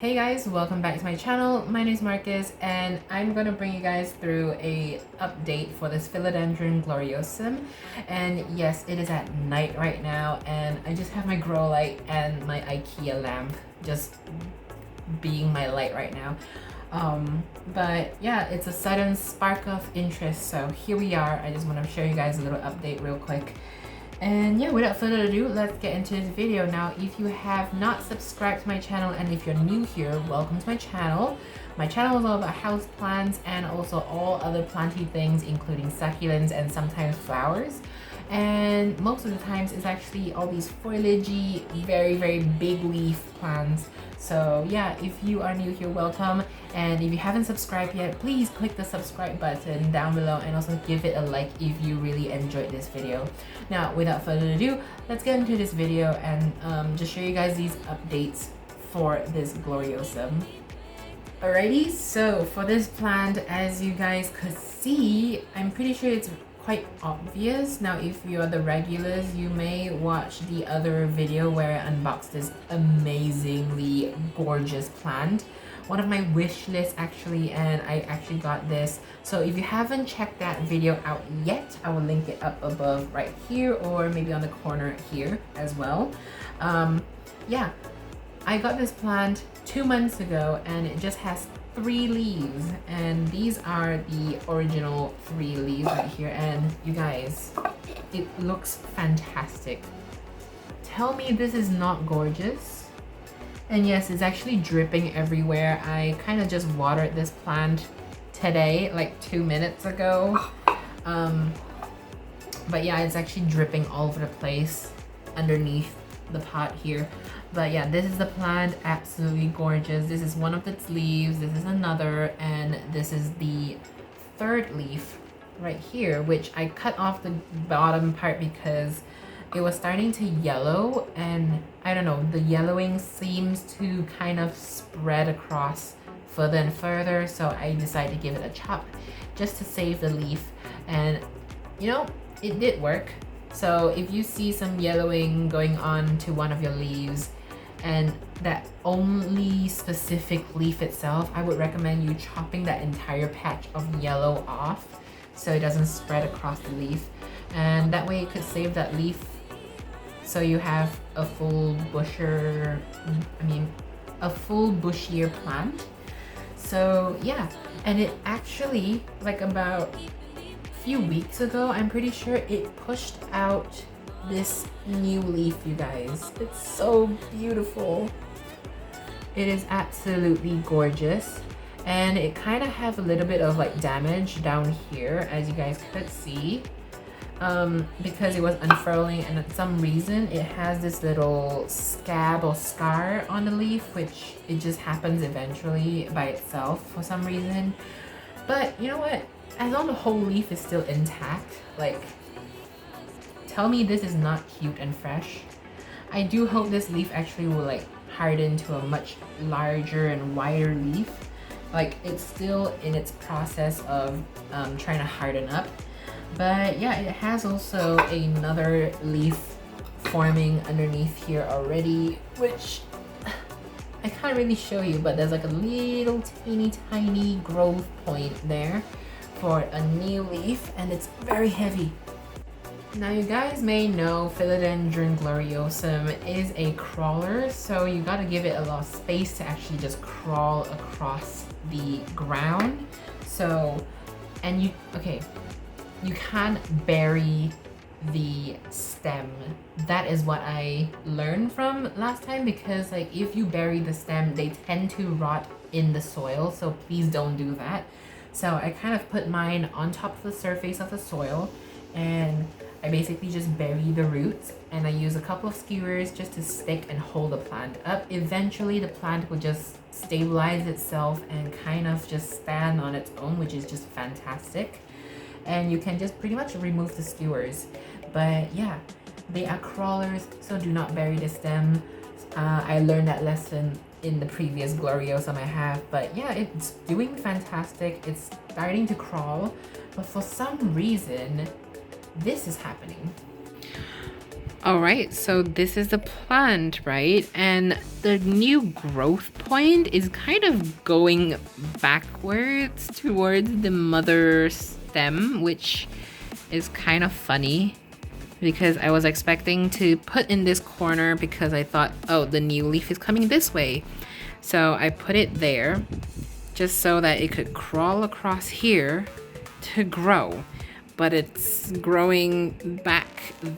Hey guys, welcome back to my channel. My name is Marcus and I'm gonna bring you guys through a update for this philodendron gloriosum. And yes, it is at night right now and I just have my grow light and my IKEA lamp just being my light right now. But yeah, it's a sudden spark of interest, so here we are. I just want to show you guys a little update real quick. And yeah, without further ado, let's get into this video. Now, if you have not subscribed to my channel and if you're new here, welcome to my channel. My channel is all about house plants and also all other planty things, including succulents and sometimes flowers. And most of the times it's actually all these foliagey, very big leaf plants. So yeah, if you are new here, welcome. And if you haven't subscribed yet, please click the subscribe button down below and also give it a like if you really enjoyed this video. Now, without further ado, let's get into this video and just show you guys these updates for this Gloriosum. Alrighty, so for this plant, as you guys could see, I'm pretty sure it's quite obvious. Now, if you're the regulars, you may watch the other video where I unboxed this amazingly gorgeous plant. One of my wish lists actually, and I actually got this. So if you haven't checked that video out yet, I will link it up above right here or maybe on the corner here as well. Yeah, I got this plant 2 months ago and it just has 3 leaves, and these are the original 3 leaves right here. And you guys, it looks fantastic. Tell me this is not gorgeous. And yes, it's actually dripping everywhere. I kind of just watered this plant today, like 2 minutes ago. But yeah, it's actually dripping all over the place underneath the pot here. But yeah, this is the plant, absolutely gorgeous. This is one of its leaves, this is another, and this is the 3rd leaf right here, which I cut off the bottom part because it was starting to yellow, and I don't know, the yellowing seems to kind of spread across further and further, so I decided to give it a chop just to save the leaf. And you know, it did work. So if you see some yellowing going on to one of your leaves and that only specific leaf itself, I would recommend you chopping that entire patch of yellow off so it doesn't spread across the leaf, and that way it could save that leaf so you have a full bushier plant. So yeah, and it actually, like about few weeks ago, I'm pretty sure it pushed out this new leaf, you guys. It's so beautiful. It is absolutely gorgeous, and it kind of have a little bit of like damage down here, as you guys could see, because it was unfurling, and at some reason it has this little scab or scar on the leaf, which it just happens eventually by itself for some reason. But you know what? As long as the whole leaf is still intact, like, tell me this is not cute and fresh. I do hope this leaf actually will like harden to a much larger and wider leaf. Like, it's still in its process of trying to harden up. But yeah, it has also another leaf forming underneath here already, which I can't really show you, but there's like a little tiny growth point there for a new leaf, and it's very heavy. Now, you guys may know philodendron gloriosum is a crawler, so you gotta give it a lot of space to actually just crawl across the ground. So, and you can't bury the stem. That is what I learned from last time, because like if you bury the stem, they tend to rot in the soil, so please don't do that. So I kind of put mine on top of the surface of the soil, and I basically just bury the roots, and I use a couple of skewers just to stick and hold the plant up. Eventually the plant will just stabilize itself and kind of just stand on its own, which is just fantastic. And you can just pretty much remove the skewers. But yeah, they are crawlers, so do not bury the stem. I learned that lesson in the previous Gloriosum I have, but yeah, it's doing fantastic. It's starting to crawl, but for some reason this is happening. All right, so this is the plant, right? And the new growth point is kind of going backwards towards the mother stem, which is kind of funny because I was expecting to put in this corner because I thought, oh, the new leaf is coming this way. So I put it there just so that it could crawl across here to grow. But it's growing back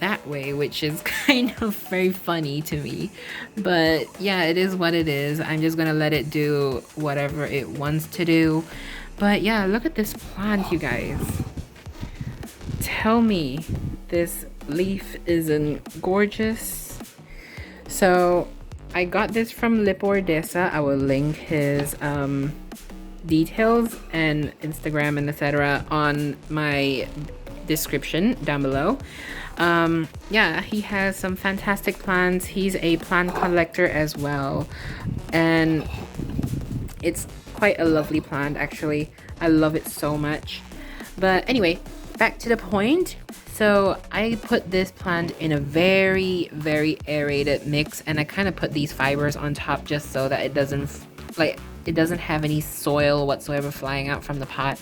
that way, which is kind of very funny to me. But yeah, it is what it is. I'm just gonna let it do whatever it wants to do. But yeah, look at this plant, you guys. Tell me this leaf isn't gorgeous. So I got this from Lipordesa. I will link his details and Instagram and etc. on my description down below. Yeah, he has some fantastic plants. He's a plant collector as well, and it's quite a lovely plant actually. I love it so much. But anyway, back to the point. So I put this plant in a very aerated mix, and I kind of put these fibers on top just so that it doesn't have any soil whatsoever flying out from the pot.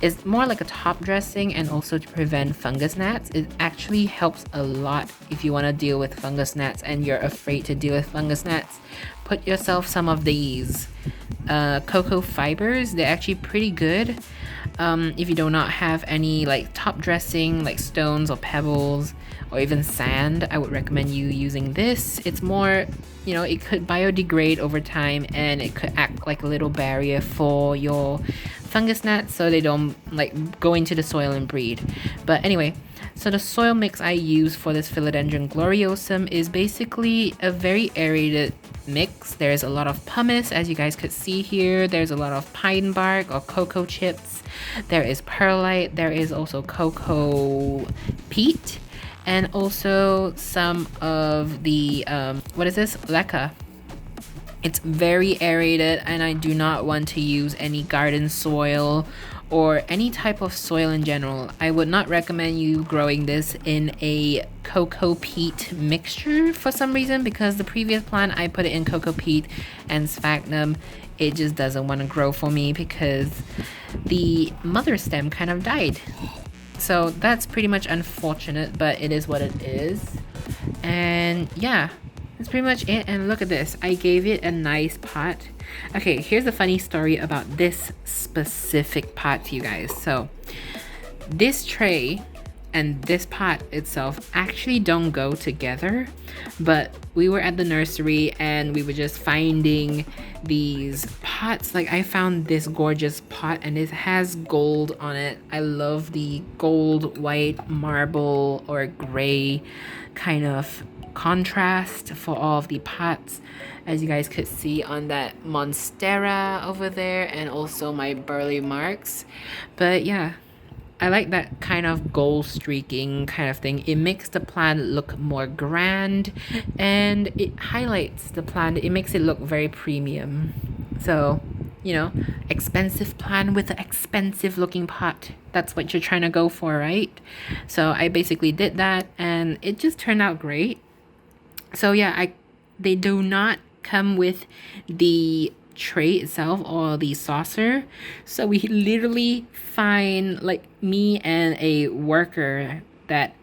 It's more like a top dressing, and also to prevent fungus gnats. It actually helps a lot if you want to deal with fungus gnats and you're afraid to deal with fungus gnats. Put yourself some of these cocoa fibers. They're actually pretty good. If you do not have any like top dressing like stones or pebbles or even sand, I would recommend you using this. It's more, you know, it could biodegrade over time, and it could act like a little barrier for your fungus gnats so they don't like go into the soil and breed. But anyway, so the soil mix I use for this Philodendron Gloriosum is basically a very aerated mix. There's a lot of pumice, as you guys could see here. There's a lot of pine bark or cocoa chips. There is perlite. There is also cocoa peat, and also some of the what is this, leca. It's very aerated, and I do not want to use any garden soil or any type of soil in general. I would not recommend you growing this in a cocoa peat mixture for some reason, because the previous plant I put it in cocoa peat and sphagnum. It just doesn't want to grow for me because the mother stem kind of died. So that's pretty much unfortunate, but it is what it is. And yeah, that's pretty much it. And look at this, I gave it a nice pot. Okay, here's a funny story about this specific pot to you guys. So this tray and this pot itself actually don't go together, but we were at the nursery and we were just finding these pots. Like I found this gorgeous pot and it has gold on it. I love the gold, white, marble or gray kind of contrast for all of the pots, as you guys could see on that monstera over there, and also my burley marks. But yeah, I like that kind of gold streaking kind of thing. It makes the plant look more grand, and it highlights the plant. It makes it look very premium. So, you know, expensive plant with an expensive looking pot. That's what you're trying to go for, right? So I basically did that, and it just turned out great. So yeah, they do not come with the tray itself or the saucer. So we literally find, like, me and a worker that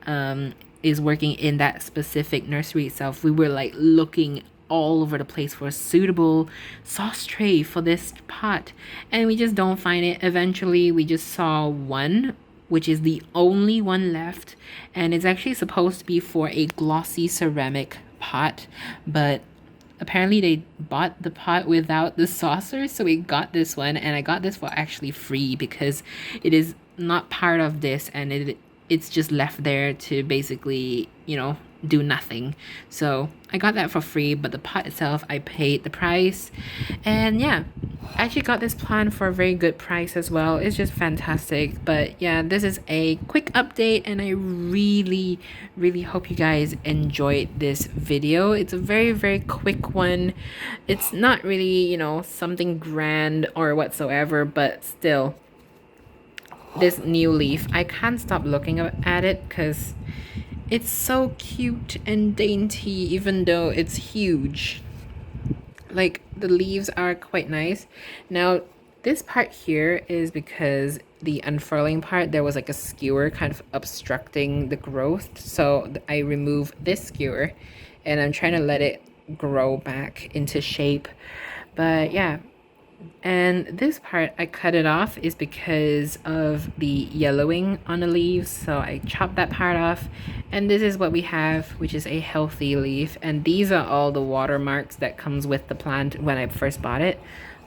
is working in that specific nursery itself. We were like looking all over the place for a suitable sauce tray for this pot, and we just don't find it. Eventually we just saw one, which is the only one left, and it's actually supposed to be for a glossy ceramic pot, but apparently they bought the pot without the saucer, so we got this one, and I got this for actually free because it is not part of this, and it's just left there to basically, you know, do nothing. So I got that for free, but the pot itself I paid the price. And yeah, I actually got this plant for a very good price as well. It's just fantastic. But yeah, this is a quick update, and I really hope you guys enjoyed this video. It's a very quick one. It's not really, you know, something grand or whatsoever, but still, this new leaf, I can't stop looking at it because It's so cute and dainty, even though it's huge. Like, the leaves are quite nice. Now, this part here is because the unfurling part, there was like a skewer kind of obstructing the growth. So I remove this skewer and I'm trying to let it grow back into shape. But yeah, and this part I cut it off is because of the yellowing on the leaves. So I chopped that part off, and this is what we have, which is a healthy leaf. And these are all the watermarks that comes with the plant when I first bought it.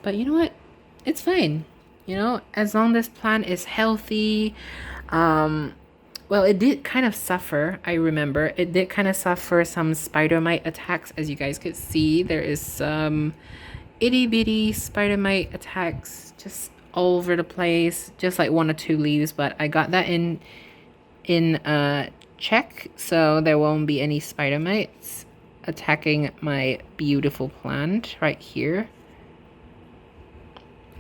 But you know what? It's fine. You know, as long as this plant is healthy. Well, it did kind of suffer. I remember it did kind of suffer some spider mite attacks. As you guys could see, there is some itty bitty spider mite attacks just all over the place, just like 1 or 2 leaves. But I got that in check, so there won't be any spider mites attacking my beautiful plant right here.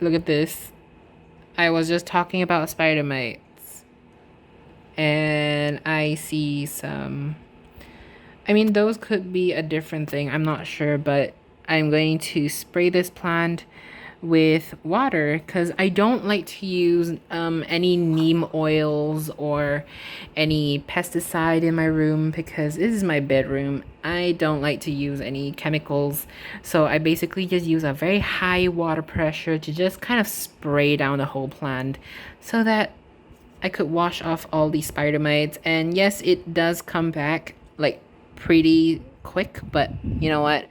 Look at this. I was just talking about spider mites, and I see some. I mean, those could be a different thing, I'm not sure, but I'm going to spray this plant with water because I don't like to use any neem oils or any pesticide in my room because this is my bedroom. I don't like to use any chemicals, so I basically just use a very high water pressure to just kind of spray down the whole plant so that I could wash off all these spider mites. And yes, it does come back like pretty quick, but you know what?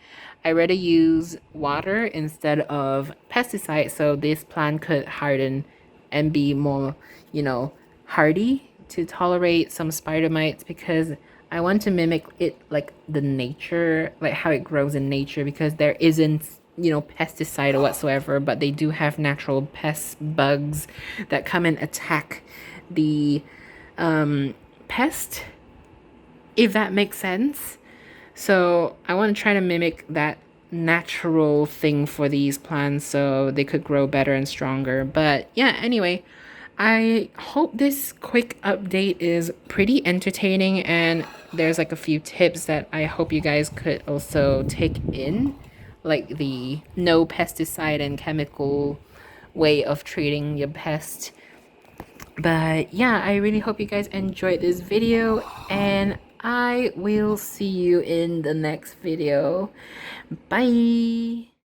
I rather use water instead of pesticide so this plant could harden and be more, you know, hardy to tolerate some spider mites, because I want to mimic it like the nature, like how it grows in nature, because there isn't, you know, pesticide or whatsoever, but they do have natural pests, bugs that come and attack the pest, if that makes sense. So I want to try to mimic that natural thing for these plants so they could grow better and stronger. But yeah, anyway, I hope this quick update is pretty entertaining, and there's like a few tips that I hope you guys could also take in, like the no pesticide and chemical way of treating your pest. But yeah, I really hope you guys enjoyed this video, and I will see you in the next video. Bye!